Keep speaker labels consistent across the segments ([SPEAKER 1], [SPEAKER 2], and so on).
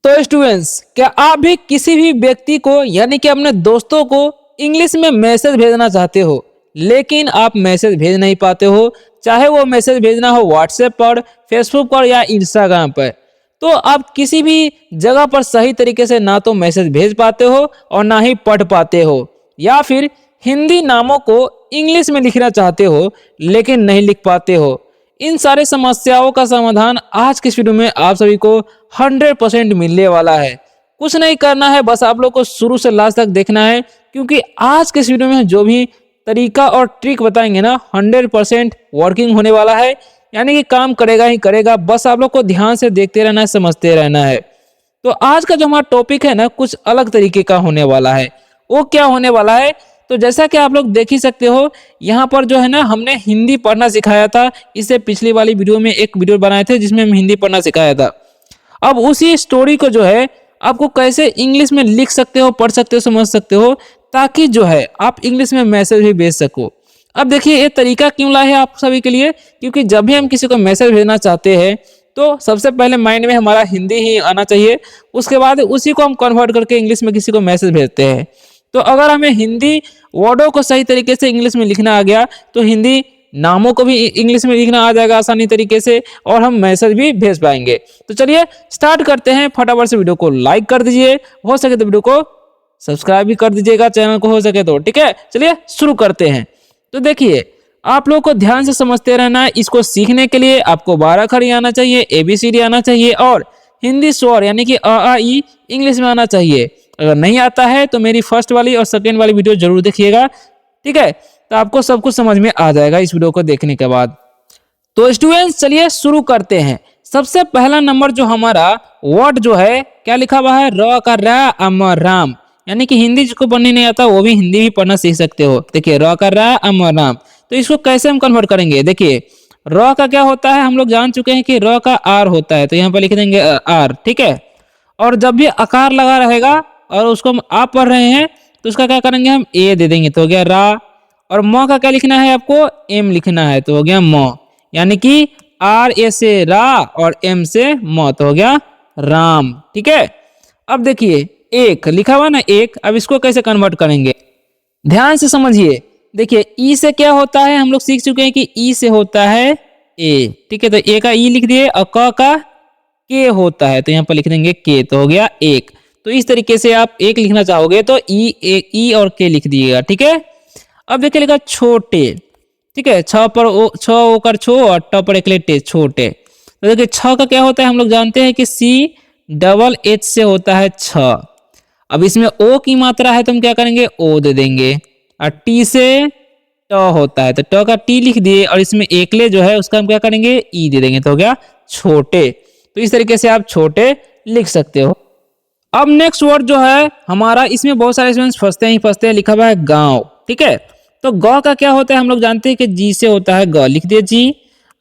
[SPEAKER 1] तो स्टूडेंट्स, क्या आप भी किसी भी व्यक्ति को यानी कि अपने दोस्तों को इंग्लिश में मैसेज भेजना चाहते हो, लेकिन आप मैसेज भेज नहीं पाते हो, चाहे वो मैसेज भेजना हो व्हाट्सएप पर, फेसबुक पर या इंस्टाग्राम पर। तो आप किसी भी जगह पर सही तरीके से ना तो मैसेज भेज पाते हो और ना ही पढ़ पाते हो, या फिर हिंदी नामों को इंग्लिश में लिखना चाहते हो लेकिन नहीं लिख पाते हो। इन सारी समस्याओं का समाधान आज की इस वीडियो में आप सभी को 100% मिलने वाला है। कुछ नहीं करना है, बस आप लोग को शुरू से लास्ट तक देखना है, क्योंकि आज के इस वीडियो में जो भी तरीका और ट्रिक बताएंगे ना 100% वर्किंग होने वाला है, यानी कि काम करेगा ही करेगा। बस आप लोग को ध्यान से देखते रहना है, समझते रहना है। तो आज का जो हमारा टॉपिक है ना कुछ अलग तरीके का होने वाला है। वो क्या होने वाला है, तो जैसा कि आप लोग देख ही सकते हो, यहाँ पर जो है ना हमने हिंदी पढ़ना सिखाया था। इससे पिछली वाली वीडियो में एक वीडियो बनाए थे जिसमें हम हिंदी पढ़ना सिखाया था। अब उसी स्टोरी को जो है आपको कैसे इंग्लिश में लिख सकते हो, पढ़ सकते हो, समझ सकते हो, ताकि जो है आप इंग्लिश में मैसेज भी भेज सको। अब देखिए ये तरीका क्यों लाए हैं आप सभी के लिए, क्योंकि जब भी हम किसी को मैसेज भेजना चाहते हैं तो सबसे पहले माइंड में हमारा हिंदी ही आना चाहिए, उसके बाद उसी को हम कन्वर्ट करके इंग्लिश में किसी को मैसेज भेजते हैं। तो अगर हमें हिंदी वर्डों को सही तरीके से इंग्लिश में लिखना आ गया तो हिंदी नामों को भी इंग्लिश में लिखना आ जाएगा आसानी तरीके से, और हम मैसेज भी भेज पाएंगे। तो चलिए स्टार्ट करते हैं। फटाफट से वीडियो को लाइक कर दीजिए, हो सके तो वीडियो को सब्सक्राइब भी कर दीजिएगा चैनल को, हो सके तो। ठीक है, चलिए शुरू करते हैं। तो देखिए आप लोग को ध्यान से समझते रहना है। इसको सीखने के लिए आपको 12 खड़ी आना चाहिए, ABCD आना चाहिए, और हिंदी स्वर यानी कि अ आ इ इंग्लिश में आना चाहिए। अगर नहीं आता है तो मेरी फर्स्ट वाली और सेकेंड वाली वीडियो जरूर देखिएगा। ठीक है, तो आपको सब कुछ समझ में आ जाएगा इस वीडियो को देखने के बाद। तो स्टूडेंट्स चलिए शुरू करते हैं। सबसे पहला नंबर जो हमारा वर्ड जो है क्या लिखा हुआ है, र का रा अमर राम, यानी कि हिंदी जिसको पढ़ने नहीं आता वो भी हिंदी भी पढ़ना सीख सकते हो। देखिए र का रा अमर राम, तो इसको कैसे हम कन्वर्ट करेंगे। देखिए र का क्या होता है, हम लोग जान चुके हैं कि र का आर होता है, तो यहाँ पर लिख देंगे आर। ठीक है, और जब भी आकार लगा रहेगा और उसको हम आप पढ़ रहे हैं तो उसका क्या करेंगे, हम ए दे देंगे, तो हो गया रा। और म का क्या लिखना है, आपको एम लिखना है, तो हो गया म, यानी कि आर ए से रा और एम से म, तो हो गया राम। ठीक है, अब देखिए एक लिखा हुआ ना एक, अब इसको कैसे कन्वर्ट करेंगे ध्यान से समझिए। देखिए ई से क्या होता है, हम लोग सीख चुके हैं कि ई से होता है ए। ठीक है, तो ए का ई लिख दिए, और क का के होता है तो यहाँ पर लिख देंगे के, तो हो गया एक। तो इस तरीके से आप एक लिखना चाहोगे तो ई और के लिख दिएगा। ठीक है, अब देखिए लिखा छोटे। ठीक है, छ पर छ ओकर छो और ट पर एक टे, छोटे। तो देखिए छ का क्या होता है, हम लोग जानते हैं कि CH से होता है छ। अब इसमें ओ की मात्रा है तो हम क्या करेंगे, ओ दे देंगे, और टी से ट होता है तो ट का टी लिख दिए, और इसमें एकले जो है उसका हम क्या करेंगे, ई दे देंगे, तो हो गया छोटे। तो इस तरीके से आप छोटे लिख सकते हो। अब नेक्स्ट वर्ड जो है हमारा, इसमें बहुत सारे स्टूडेंट्स फंसते हैं, लिखा हुआ है गांव। ठीक है, तो ग का क्या होता है, हम लोग जानते हैं कि जी से होता है ग, लिख दिए जी।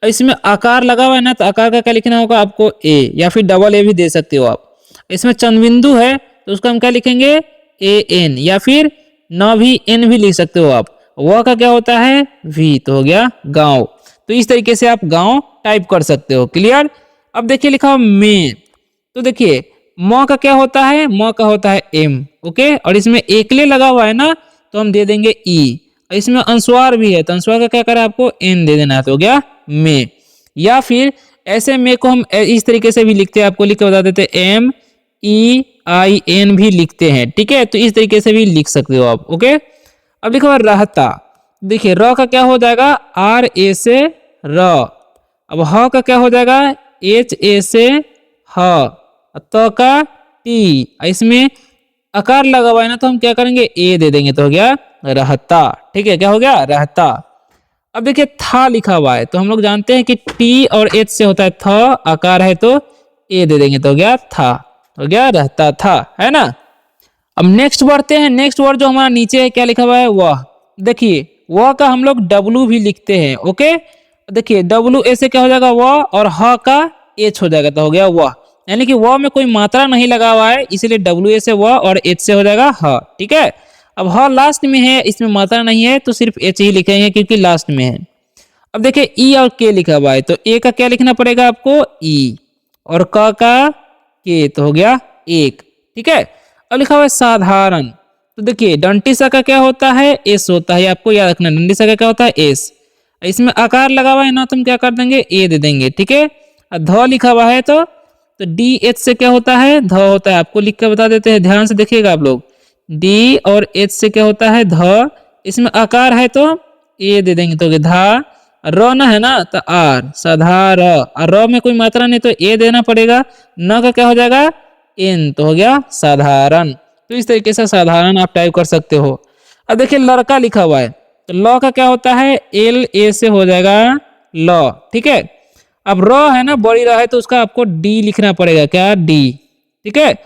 [SPEAKER 1] और इसमें आकार लगा हुआ है ना, तो आकार का क्या लिखना होगा आपको, ए, या फिर डबल ए भी दे सकते हो आप। इसमें चंद्रबिंदु है तो उसका हम क्या लिखेंगे, AN, या फिर न भी एन भी लिख सकते हो आप। वह का क्या होता है, वी, तो हो गया गांव। तो इस तरीके से आप गांव टाइप कर सकते हो। क्लियर। अब देखिए लिखा हुआ में, तो देखिए म का क्या होता है, म का होता है एम। ओके, और इसमें एकले लगा हुआ है ना तो हम दे देंगे ई। इसमें अनुस्वार भी है तो अनुस्वार का क्या करें, आपको एन दे देना है, तो हो गया में। या फिर ऐसे में को हम इस तरीके से भी लिखते हैं, आपको लिख के बता देते MEIN भी लिखते हैं। ठीक है, तो इस तरीके से भी लिख सकते हो आप। ओके, अब लिखो रहता। देखिए र का क्या हो जाएगा, RA से र। अब ह का क्या हो जाएगा, HA से ह। त का टी, इसमें आकार लगा हुआ है ना तो हम क्या करेंगे, ए दे देंगे, तो हो गया रहता। ठीक है, क्या हो गया, रहता। अब देखिए था लिखा हुआ है तो हम लोग जानते हैं कि टी और एच से होता है थ, आकार है तो ए दे देंगे, तो हो गया था, हो गया रहता था, है ना। अब नेक्स्ट बढ़ते हैं। नेक्स्ट वर्ड जो हमारा नीचे है क्या लिखा हुआ है, वह। देखिए वह का हम लोग W भी लिखते हैं। ओके, देखिए WA से क्या हो जाएगा, वह, और ह का H हो जाएगा, तो हो गया वह, यानी कि वह में कोई मात्रा नहीं लगा हुआ है, इसलिए WA से वह और H से हो जाएगा ह। ठीक है, अब ह लास्ट में है, इसमें मात्रा नहीं है तो सिर्फ H ही लिखेंगे क्योंकि लास्ट में है। अब देखिए ई और के लिखा हुआ है तो ए का क्या लिखना पड़ेगा आपको, ई, और क का के, तो हो गया एक, ठीक है। अब लिखा हुआ है साधारण, तो देखिए डंटी सा का क्या होता है, एस होता है, आपको याद रखना डंटी सा का क्या होता है, एस। इसमें आकार लगा हुआ है ना, तो हम क्या कर देंगे, ए दे देंगे, ठीक है। और ध लिखा हुआ है तो डी एच से क्या होता है, ध होता है, आपको लिख के बता देते हैं, ध्यान से देखिएगा आप लोग। डी और एच से क्या होता है, ध। इसमें आकार है तो ए दे देंगे, तो धा। र ना है ना तो आर, साधार। और र में कोई मात्रा नहीं तो ए देना पड़ेगा, न का क्या हो जाएगा, एन, तो हो गया साधारण। तो इस तरीके से साधारण आप टाइप कर सकते हो। अब देखिए लड़का लिखा हुआ है, तो ल का क्या होता है, एल ए से हो जाएगा ल, ठीक है। अब र है ना, बड़ी र है तो उसका आपको डी लिखना पड़ेगा, क्या, डी, ठीक है।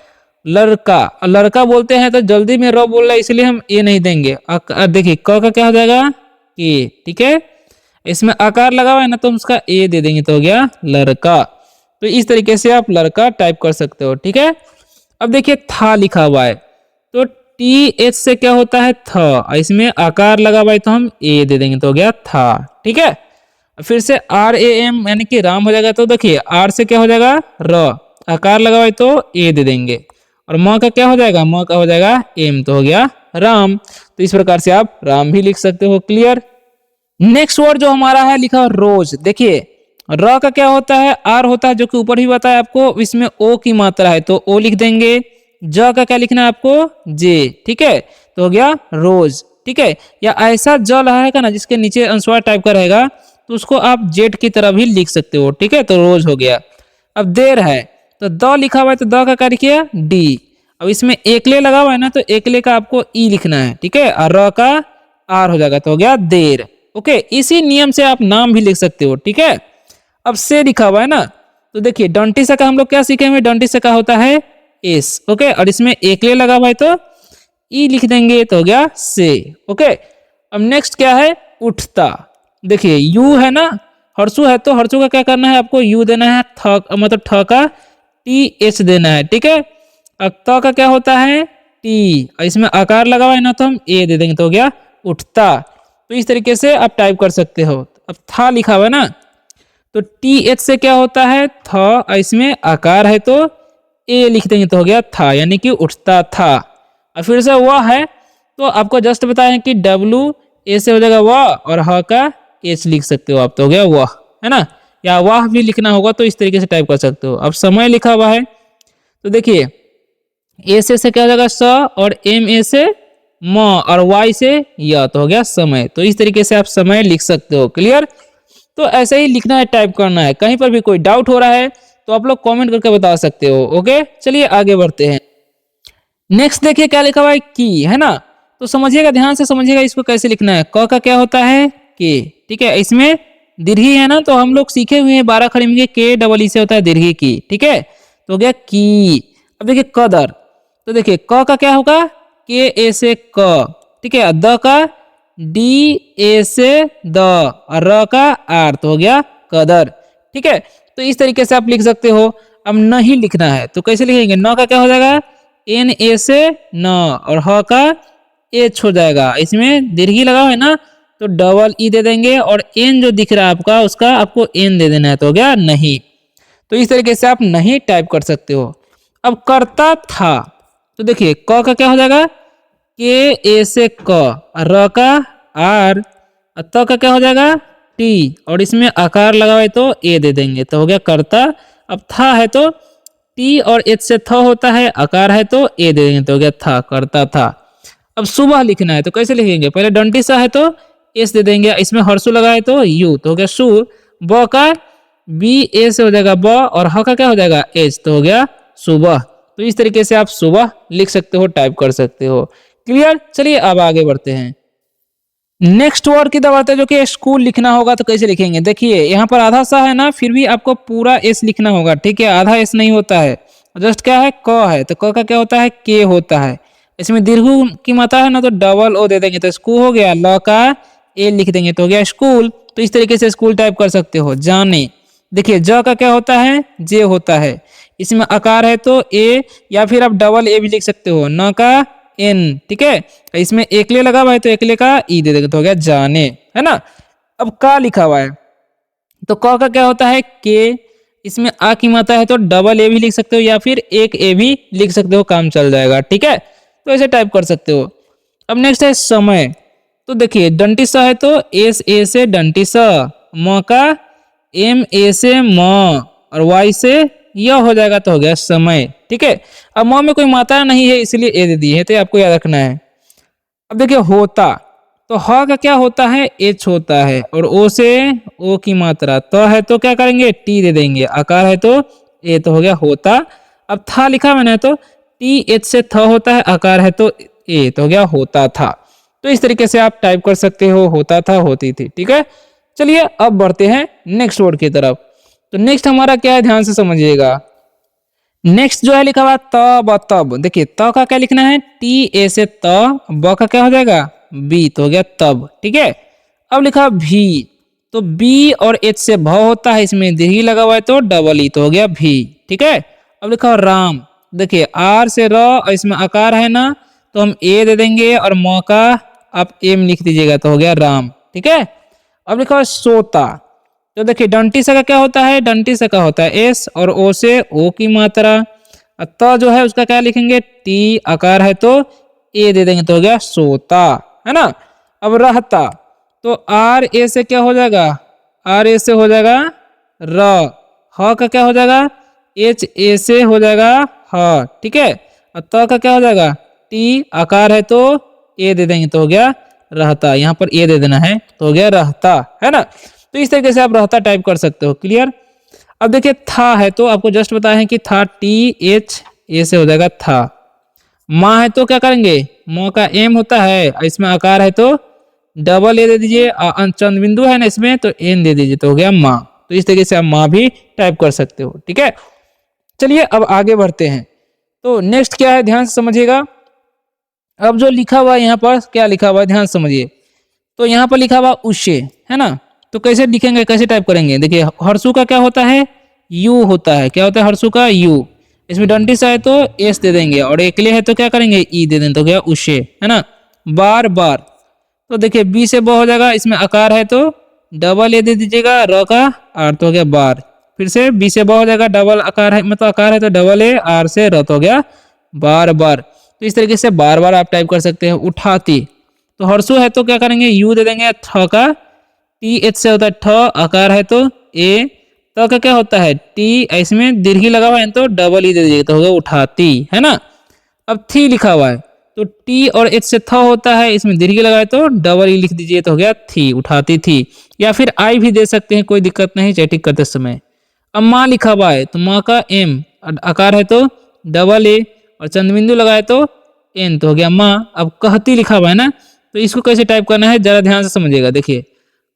[SPEAKER 1] लड़का, लड़का बोलते हैं तो जल्दी में र बोल रहा है इसलिए हम ए नहीं देंगे। देखिए क का क्या हो जाएगा, के, ठीक है। इसमें आकार लगा हुआ है ना, तो हम उसका ए दे देंगे, तो हो गया लड़का। तो इस तरीके से आप लड़का टाइप कर सकते हो, ठीक है। अब देखिए था लिखा हुआ है, तो टी एच से क्या होता है, थ। इसमें आकार लगा हुआ है तो हम ए दे देंगे, तो हो गया था, ठीक है। फिर से आर ए एम यानी कि राम हो जाएगा, तो देखिए आर से क्या हो जाएगा, र। आकार लगा हुआ है तो ए दे देंगे। और म का क्या हो जाएगा, म का हो जाएगा एम, तो हो गया राम। तो इस प्रकार से आप राम भी लिख सकते हो, क्लियर। नेक्स्ट वर्ड जो हमारा है लिखा है रोज। देखिए र का क्या होता है, आर होता है, जो कि ऊपर ही बताया आपको। इसमें ओ की मात्रा है तो ओ लिख देंगे। ज का क्या लिखना है आपको, जे, ठीक है। तो हो गया रोज, ठीक है। या ऐसा ज रहेगा ना जिसके नीचे अनुस्वार टाइप का रहेगा, तो उसको आप जेड की तरह भी लिख सकते हो, ठीक है। तो रोज हो गया। अब देर है, तो द लिखा हुआ है तो द का क्या लिखिए, डी। अब इसमें एकले लगा हुआ है ना, तो एकले का आपको ई लिखना है, ठीक है। और र का आर हो जाएगा, तो हो गया देर, ओके। इसी नियम से आप नाम भी लिख सकते हो, ठीक है। अब से लिखा हुआ है ना, तो देखिए डंटी से का हम लोग क्या सीखे हुए, डंटी से का होता है एस, ओके। और इसमें एकले लगा हुआ है तो ई लिख देंगे, तो हो गया से, ओके। अब नेक्स्ट क्या है, उठता। देखिए यू है ना, हर्षु है तो हर्षु का क्या करना है, आपको यू देना है, थ मतलब ठ का टी एच देना है, ठीक है। अब त का क्या होता है, टी। इसमें आकार लगा हुआ है ना, तो हम ए दे देंगे, तो हो गया उठता। तो इस तरीके से आप टाइप कर सकते हो। अब था लिखा हुआ है ना, तो टी एच से क्या होता है, थ। इसमें आकार है तो ए लिख देंगे, तो हो गया था, यानी कि उठता था। और फिर से वह है, तो आपको जस्ट बताएं कि डब्लू ए से हो जाएगा वह, और ह का एच लिख सकते हो आप, तो हो गया वह, है ना। या वह भी लिखना होगा तो इस तरीके से टाइप कर सकते हो। अब समय लिखा हुआ है, तो देखिए ए से क्या हो जाएगा स, और एम ए से म, और वाई से य, तो हो गया समय। तो इस तरीके से आप समय लिख सकते हो, क्लियर। तो ऐसे ही लिखना है, टाइप करना है। कहीं पर भी कोई डाउट हो रहा है तो आप लोग कमेंट करके बता सकते हो, ओके। चलिए आगे बढ़ते हैं। नेक्स्ट देखिए क्या लिखा हुआ है, की, है ना। तो समझिएगा, ध्यान से समझिएगा इसको कैसे लिखना है। क का क्या होता है, के, ठीक है। इसमें दीर्घी है ना, तो हम लोग सीखे हुए हैं 12 खड़ी में के डबल ई से होता है दीर्घी की, ठीक है। तो हो गया की। अब देखिए कदर, तो देखिए क का क्या होगा, के ए से क, ठीक है। द का डी ए से द, और र का आर, तो हो गया कदर, ठीक है। तो इस तरीके से आप लिख सकते हो। अब नहीं लिखना है तो कैसे लिखेंगे, न का क्या हो जाएगा, एन ए से न, और ह का एच हो जाएगा। इसमें दीर्घी लगा हुआ है ना, तो डबल ई दे देंगे, और एन जो दिख रहा है आपका उसका आपको एन दे देना है, तो हो गया नहीं। तो इस तरीके से आप नहीं टाइप कर सकते हो। अब करता था, तो देखिए क का क्या हो जाएगा, के ए से क, र का आर, त का क्या हो जाएगा, टी। और इसमें आकार लगा हुआ है तो ए दे देंगे, तो हो गया करता। अब था है तो टी और एच से थ होता है, आकार है तो ए दे देंगे, तो हो गया था, करता था। अब सुबह लिखना है तो कैसे लिखेंगे, पहले डंटी सा है तो एस दे देंगे, इसमें हर्षु लगा है तो यू, तो हो गया सु। ब का बी ए से हो जाएगा ब, और ह का क्या हो जाएगा एच, तो हो गया सुबह। तो इस तरीके से आप सुबह लिख सकते हो, टाइप कर सकते हो, क्लियर। चलिए अब आगे बढ़ते हैं। नेक्स्ट वर्ड की दबाते जो कि स्कूल लिखना होगा तो कैसे लिखेंगे, देखिए यहाँ पर आधा सा है ना, फिर भी आपको पूरा एस लिखना होगा, ठीक है। आधा एस नहीं होता है, जस्ट क्या है, क है तो क का क्या होता है, के होता है। इसमें दीर्घु की मात्रा है ना, तो डबल ओ दे देंगे, तो स्कूल हो गया। ल का ए लिख देंगे, तो हो गया स्कूल। तो इस तरीके से स्कूल टाइप कर सकते हो। जाने, देखिए ज का क्या होता है, जे होता है। इसमें आकार है तो ए, या फिर आप डबल ए भी लिख सकते हो। न का एन, ठीक है। इसमें एकले लगा हुआ है तो एकले का ई दे देंगे, तो हो गया जाने, है ना। अब का लिखा हुआ है, तो क का क्या होता है, के। इसमें आ की मात्रा है तो डबल ए भी लिख सकते हो या फिर एक ए भी लिख सकते हो, काम चल जाएगा। ठीक है, तो ऐसे टाइप कर सकते हो। अब नेक्स्ट है समय। तो देखिए डंटी स है तो एस ए से डंटी स, म का एम ए से म और वाई से यह हो जाएगा तो हो गया समय। ठीक है, अब म में कोई मात्रा नहीं है इसलिए ए दे दी है, तो ये आपको याद रखना है। अब देखिए होता, तो ह का क्या होता है, एच होता है, और ओ से ओ की मात्रा, तो है तो क्या करेंगे, टी दे देंगे, आकार है तो ए, तो हो गया होता। अब था लिखा मैंने तो टी एच से थ होता है, आकार है तो ए, तो हो गया होता था। तो इस तरीके से आप टाइप कर सकते हो, होता था, होती थी। ठीक है, चलिए अब बढ़ते हैं नेक्स्ट वर्ड की तरफ। तो नेक्स्ट हमारा क्या है, ध्यान से समझिएगा। नेक्स्ट जो है लिखा हुआ तब, तब। देखिए त का क्या लिखना है, टी ए से त, ब का क्या हो जाएगा, बी, तो हो गया तब। ठीक है, अब लिखा भी, तो बी और एच से भ होता है, इसमें दीर्घी लगा हुआ है तो डबल ई, तो हो गया भी। ठीक है, अब लिखा हुआ राम। देखिए आर से र और इसमें आकार है ना, तो हम ए दे देंगे और म का आप एम लिख दीजिएगा, तो हो गया राम। ठीक है, अब लिखा हुआ सोता। तो देखिए डंटी से का क्या होता है, डंटी से का होता है एस और ओ से ओ की मात्रा, त जो है उसका क्या लिखेंगे, टी, आकार है तो ए दे देंगे, तो हो गया सोता, है ना। अब रहता, तो आर ए से क्या हो जाएगा, आर ए से हो जाएगा र, ह का क्या हो जाएगा, एच ए से हो जाएगा ह। ठीक है, और त का क्या हो जाएगा, टी, आकार है तो ए दे देंगे, तो हो गया रहता, यहाँ पर ए दे देना है, तो हो गया रहता, है ना। तो इस तरीके से आप रहता टाइप कर सकते हो। क्लियर। अब देखिए था है तो आपको जस्ट बताया है कि था टी एच ए से हो जाएगा था। माँ है तो क्या करेंगे, म का एम होता है, इसमें आकार है तो डबल ए दे दीजिए, चंद बिंदु है ना इसमें तो एन दे दीजिए, तो हो गया माँ। तो इस तरीके से आप माँ भी टाइप कर सकते हो। ठीक है, चलिए अब आगे बढ़ते हैं। तो नेक्स्ट क्या है, ध्यान से समझिएगा। अब जो लिखा हुआ है यहाँ पर, क्या लिखा हुआ है ध्यान से समझिए। तो यहाँ पर लिखा हुआ उसे, है ना, तो कैसे लिखेंगे, कैसे टाइप करेंगे। देखिए हर्षु का क्या होता है, यू होता है, क्या होता है हर्षु का, यू। इसमें डंटी सा है तो एस दे देंगे, और एकले है तो क्या करेंगे, ई दे देंगे, तो क्या उसे, है ना। बार बार, तो देखिए बी से ब हो जाएगा, इसमें आकार है तो डबल ए दे दीजिएगा, र का आर, तो हो गया बार। फिर से बी से ब हो जाएगा, डबल आकार है, मतलब आकार है तो डबल ए, आर से र, तो हो गया बार बार। तो इस तरीके से बार बार आप टाइप कर सकते हैं। उठाती, तो हर्षु है तो क्या करेंगे, यू दे देंगे, थ का टी एच से होता है ठ, आकार है तो ए, त का क्या होता है टी, इसमें दीर्घी लगा हुआ है तो डबल ई दे दीजिएगा, तो होगा उठाती, है ना। अब थी लिखा हुआ है तो टी और एच से थ होता है, इसमें दीर्घी लगा है तो डबल ई लिख दीजिए, तो हो गया थी, उठाती थी। या फिर आई भी दे सकते हैं, कोई दिक्कत नहीं चैटिंग करते समय। अब माँ लिखा हुआ है तो माँ का एम, आकार है तो डबल ए और चंद्रबिंदु लगाए तो एन, तो हो गया माँ। अब कहती लिखा हुआ है ना, तो इसको कैसे टाइप करना है जरा ध्यान से समझिएगा। देखिए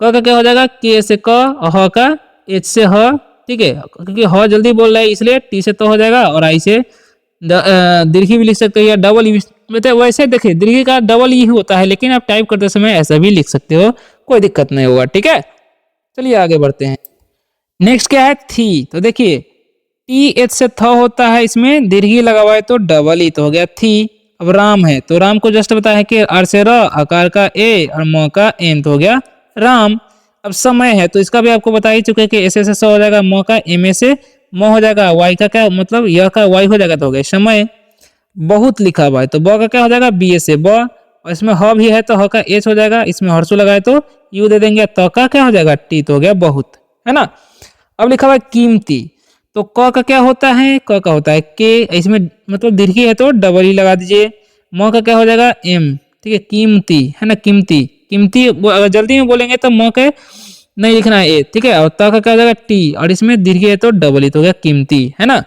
[SPEAKER 1] क का क्या हो जाएगा, के से क, ह का एच से ह। ठीक है, क्योंकि ह जल्दी बोल रहा है इसलिए टी से तो हो जाएगा, और आई से दीर्घी भी लिख सकते हो या डबल ई, मतलब वैसे देखिए दीर्घी का डबल ई होता है, लेकिन आप टाइप करते समय ऐसा भी लिख सकते हो, कोई दिक्कत नहीं होगा। ठीक है, चलिए आगे बढ़ते हैं। नेक्स्ट क्या है, थी। तो देखिए टी एच से थ होता है, इसमें दीर्घी लगा हुआ है तो डबल ई, तो हो गया थी। अब राम है तो राम को जस्ट बताया है कि आर से र, आकार का ए और म का एम, तो हो गया राम। अब समय है तो इसका भी आपको बता ही चुके कि एस से स हो जाएगा, म का एम ए से म हो जाएगा, वाई का क्या मतलब यह का वाई हो जाएगा, तो हो गया समय। बहुत लिखा हुआ है तो ब का क्या हो जाएगा, बी ए से ब, और इसमें ह भी है तो ह का एच हो जाएगा, इसमें हर्षु लगाए तो यू दे देंगे, त का क्या हो जाएगा, टी, तो हो गया बहुत, है ना। अब लिखा हुआ है कीमती, तो क का क्या होता है, क का होता है के, इसमें मतलब दीर्घी है तो डबल ई लगा दीजिए। म का क्या हो जाएगा, एम। ठीक है, कीमती, है ना, कीमती। कीमती अगर जल्दी में बोलेंगे तो म के नहीं लिखना है ए। ठीक है, और त का क्या हो जाएगा, टी, और इसमें दीर्घी है तो डबल ई, तो हो गया कीमती, है ना।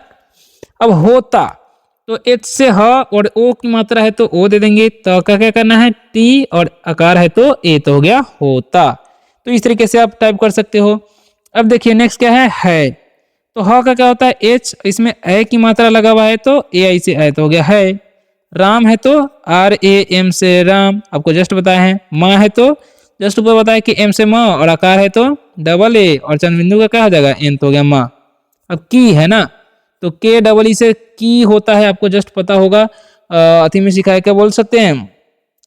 [SPEAKER 1] अब होता, तो एच से ह और ओ की मात्रा है तो ओ दे देंगे, त का क्या करना है, टी, और आकार है तो ए, तो हो गया होता। तो इस तरीके से आप टाइप कर सकते हो। अब देखिए नेक्स्ट क्या है। तो ह का क्या होता है, एच, इसमें ए की मात्रा लगा हुआ है तो ए आई से ए, तो हो गया है। राम है तो आर ए एम से राम, आपको जस्ट बताया है। माँ है तो जस्ट ऊपर बताया कि एम से माँ, और आकार है तो डबल ए, और चंद्रबिंदु का क्या हो जाएगा, एन, तो हो गया माँ। अब की है ना, तो के डबल ई से की होता है, आपको जस्ट पता होगा, अति में सिखाया, क्या बोल सकते हैं,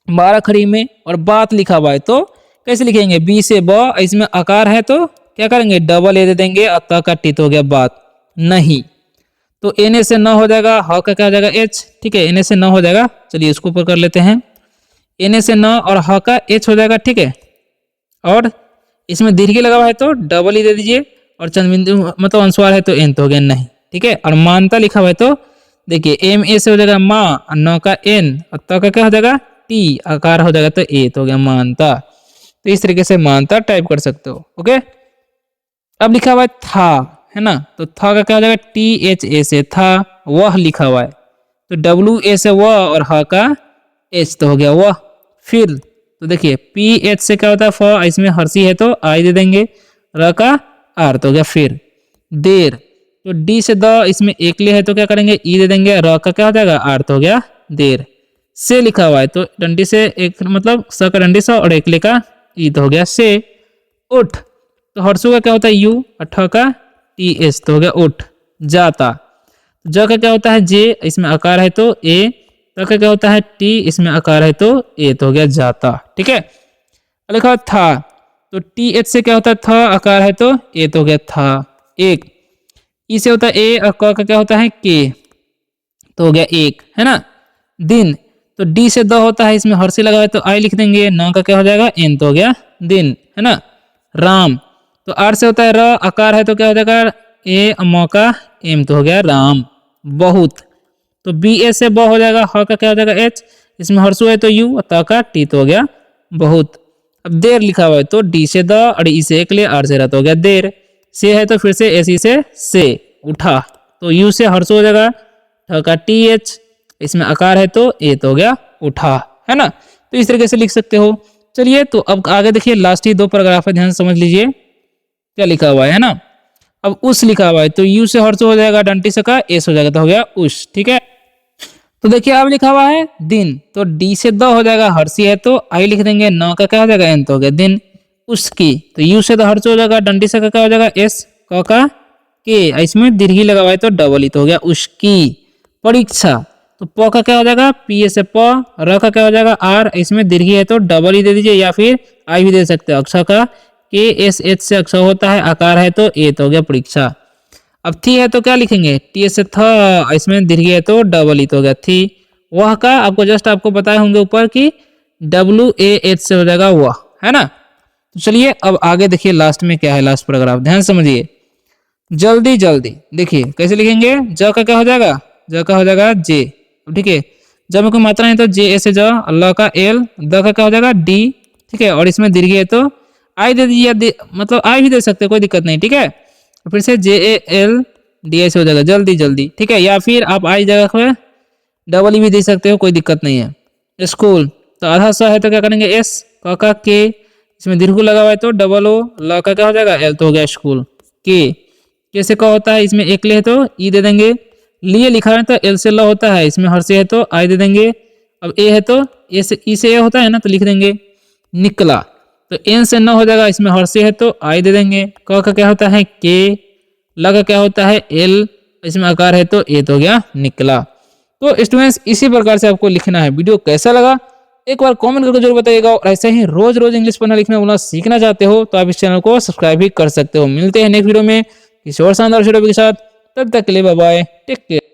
[SPEAKER 1] 12 खड़ी में। और बात लिखा हुआ है तो कैसे लिखेंगे, बी से ब, इसमें आकार है तो क्या करेंगे, डबल ए दे देंगे और त का टी तो हो गया बात नहीं। तो एन से न हो जाएगा, ह का क्या हो जाएगा एच, ठीक है, एन से न हो जाएगा। चलिए इसको ऊपर कर लेते हैं, एन से न और ह का एच हो जाएगा, ठीक है। और इसमें दीर्घ लगा हुआ है तो डबल ही दे दीजिए, और चंद्र बिंदु मतलब अनुस्वार है तो एन तो हो गया नहीं, ठीक है। और मानता लिखा हुआ है तो देखिए एम ए से हो जाएगा माँ, और न का एन और त का क्या हो जाएगा टी, आकार हो जाएगा तो ए तो हो गया मानता। तो इस तरीके से मानता टाइप कर सकते हो, ओके। अब लिखा हुआ है था, है ना, तो था का क्या हो जाएगा टी एच ए से था, वह लिखा हुआ है तो डब्ल्यू ए से वह और ह का एच तो हो गया वह। फिर तो देखिए पी एच से क्या होता है फ, इसमें हर्षी है तो आई दे देंगे, र का आर तो हो गया फिर। देर तो डी से द, इसमें एकले है तो क्या करेंगे ई दे देंगे, र का क्या हो जाएगा आर तो हो गया देर। से लिखा हुआ है तो डंडी से एक मतलब स का डंडी सा और एकले का ई तो हो गया से। उठ तो हर्षु का क्या होता है यू, और ठ का टी एस तो हो गया उठ। जाता ज का क्या होता है जे, इसमें आकार है तो ए, त का क्या होता है टी, इसमें आकार है तो ए तो हो गया जाता, ठीक है। लिखा हुआ था तो टी एच से क्या होता है था, आकार है तो ए तो हो गया था एक। ई से होता है ए और क का क्या होता है के तो हो गया एक, है ना। दिन तो डी से द होता है, इसमें हर्षी लगा हुआ है तो आई लिख देंगे, न का क्या हो जाएगा एन तो हो गया दिन, है ना। राम तो आर से होता है र, आकार है तो क्या हो जाएगा ए, म का एम तो हो गया राम। बहुत तो बी ए से ब हो जाएगा, ह का क्या हो जाएगा एच, इसमें हर्षु है तो यू, त का टी तो हो गया बहुत। अब देर लिखा हुआ है तो डी से द और ई से एक ले, आर से र तो हो गया देर। से है तो फिर से एस ई से उठा तो यू से हर्षु हो जाएगा, ठ का टी एच, इसमें आकार है तो ए तो हो गया उठा, है ना। तो इस तरीके से लिख सकते हो। चलिए तो अब आगे देखिए लास्ट ही दो पैराग्राफ है, ध्यान से समझ लीजिए क्या लिखा हुआ है ना। अब उस लिखा हुआ है तो यू से हर्ष हो जाएगा, डंटी से का एस हो जाएगा तो हो गया उस, ठीक है। तो देखिए अब लिखा हुआ है दिन तो डी से द हो जाएगा, हर्षी है तो आई लिख देंगे, न का क्या हो जाएगा एन तो हो गया दिन। उसकी तो यू से तो हर्ष हो जाएगा, डंटी से का क्या हो जाएगा एस, क का के, इसमें दीर्घी लगा हुआ है तो डबल ही तो हो गया उसकी। परीक्षा तो प का क्या हो जाएगा पी ए से प, र का क्या हो जाएगा आर, इसमें दीर्घी है तो डबल ही दे दीजिए या फिर आई भी दे सकते हो। अक्षर का के एस एच से अक्षर होता है, आकार है तो ए तो हो गया परीक्षा। अब थी है तो क्या लिखेंगे टी एस से थ, इसमें दीर्घी है तो डबल ही तो हो गया थी। वह का आपको जस्ट आपको बताए होंगे ऊपर कि डब्ल्यू ए एच से हो जाएगा वह, है ना। तो चलिए अब आगे देखिए लास्ट में क्या है, लास्ट पैराग्राफ ध्यान समझिए। जल्दी जल्दी देखिए कैसे लिखेंगे, ज का क्या हो जाएगा, ज का हो जाएगा जे, ठीक है। जब में कोई मात्रा है तो जे ए से ज, ल का एल, द का क्या हो जाएगा डी, ठीक है। और इसमें दीर्घी है तो आई दे दीजिए, मतलब आई भी दे सकते हैं कोई दिक्कत नहीं, ठीक है। फिर से जे ए एल डी ए से हो जाएगा जल्दी जल्दी, ठीक है। या फिर आप आई जगह पे डबल ई भी दे सकते हो, कोई दिक्कत नहीं है। स्कूल तो आधा स है तो क्या करेंगे एस, क का के, इसमें दीर्घ लगा हुआ है तो डबल ओ, ल का क्या हो जाएगा एल तो हो गया स्कूल। के से क्या होता है, इसमें एक ले है तो ई दे देंगे, लिए लिखा है तो एल से ल होता है, इसमें हर से है तो आई दे देंगे। अब ए है तो ए से ई से ए होता है ना तो लिख देंगे। निकला तो एन से न हो जाएगा, इसमें हर से है तो आई दे देंगे। क का क्या होता है के, ल का क्या होता है एल, इसमें आकार है तो ए तो हो गया निकला। तो स्टूडेंट्स इसी प्रकार से आपको लिखना है। वीडियो कैसा लगा एक बार कमेंट करके जरूर बताइएगा, और ऐसे ही रोज रोज इंग्लिश पढ़ना लिखना बोलना सीखना चाहते हो तो आप इस चैनल को सब्सक्राइब भी कर सकते हो। मिलते हैं नेक्स्ट वीडियो में किसी और शानदार वीडियो के साथ, तब तक के लिए बाय बाय, टेक केयर।